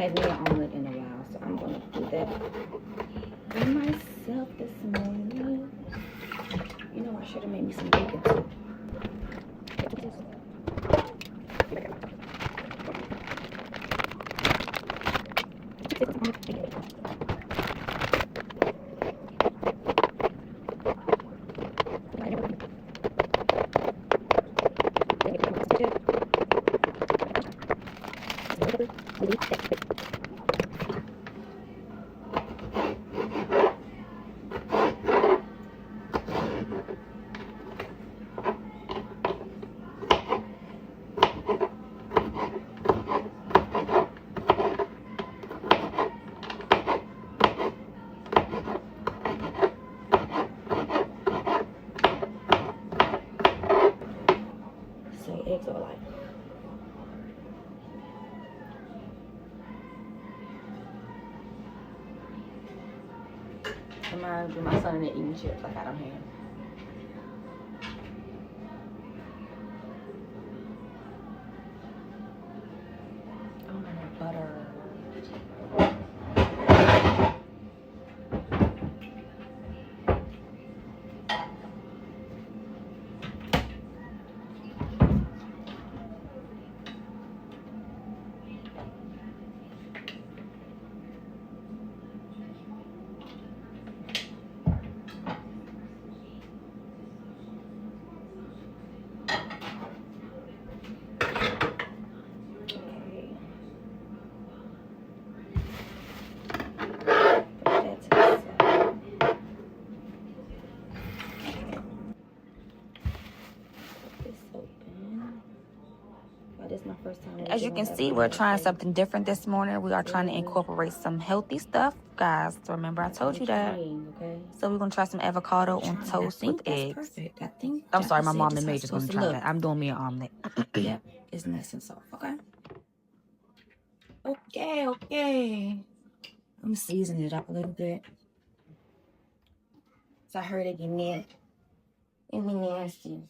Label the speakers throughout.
Speaker 1: made me an omelet in a while, so I'm gonna do that for myself this morning. You know, I should have made me some bacon too. So eggs are like my son in there eating chips like I don't have. Oh my God, butter. As you can see, we're trying something different this morning. We are trying to incorporate some healthy stuff. Guys, remember I told you that. So we're going to try some avocado on toast with eggs. I'm sorry, my mom and Major's going to try that. I'm doing me an omelet. Yep, it's nice and soft. Okay. I'm seasoning it up a little bit. So I heard it get nasty. It be nasty.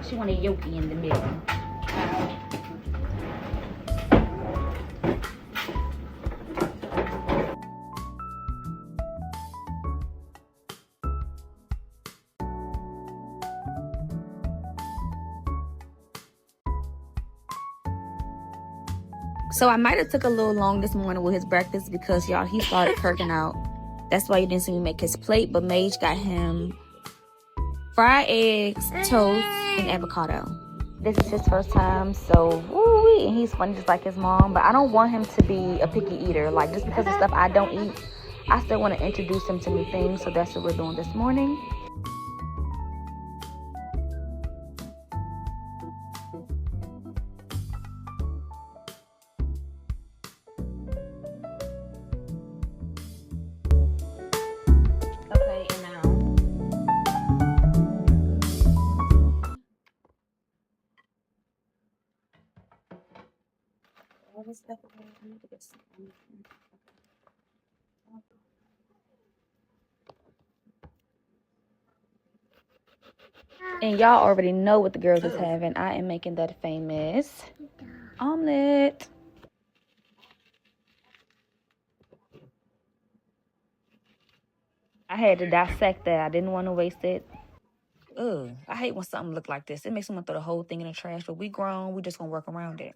Speaker 1: She wanted yolky in the middle. So I might have took a little long this morning with his breakfast because y'all, he started perking out. That's why you didn't see me make his plate, but Mage got him fried eggs, toast, and avocado. This is his first time, so woo-wee, and he's funny just like his mom, but I don't want him to be a picky eater. Like, just because of stuff I don't eat, I still want to introduce him to new things, so that's what we're doing this morning. Okay, and now all this stuff. And y'all already know what the girls is having. I am making that famous omelet. I had to dissect that. I didn't want to waste it. Ugh, I hate when something look like this. It makes me want to throw the whole thing in the trash, but we grown. We just gonna work around it.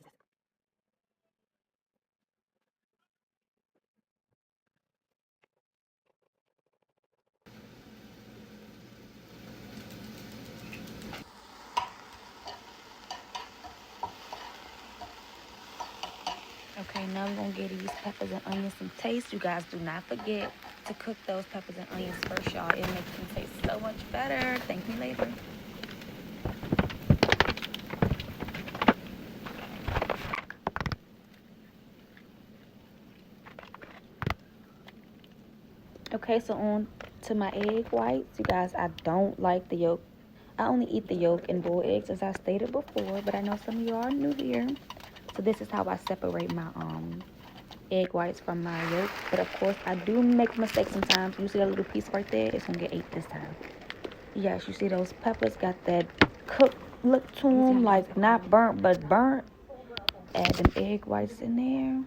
Speaker 1: Okay, now I'm gonna give these peppers and onions some taste. You guys do not forget to cook those peppers and onions first, y'all. It makes them taste so much better. Thank me later. Okay, so on to my egg whites. You guys, I don't like the yolk. I only eat the yolk in boiled eggs, as I stated before, but I know some of you are new here. So this is how I separate my egg whites from my yolk. But of course, I do make mistakes sometimes. You see that little piece right there? It's gonna get ate this time. Yes, you see those peppers got that cooked look to them, like not burnt, but burnt. Add them egg whites in there.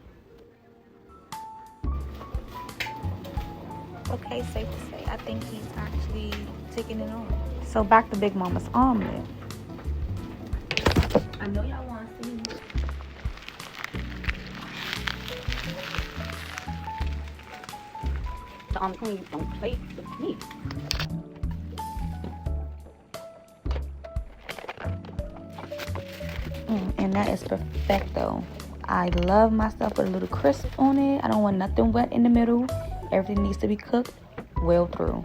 Speaker 1: Okay, safe to say, I think he's actually taking it on. So back to Big Mama's omelet. I know y'all want to see. The queen don't play with me. And that is perfecto. I love myself with a little crisp on it. I don't want nothing wet in the middle. Everything needs to be cooked well through.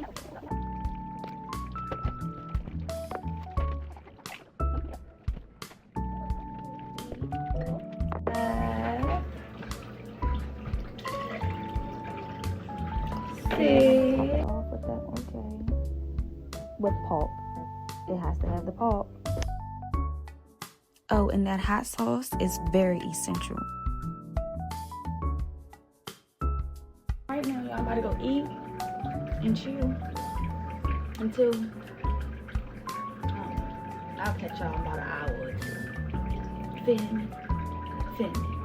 Speaker 1: Off with that, okay. With pulp. It has to have the pulp. Oh, and that hot sauce is very essential. Right now, y'all about to go eat and chill until I'll catch y'all in about an hour or two. Feel me?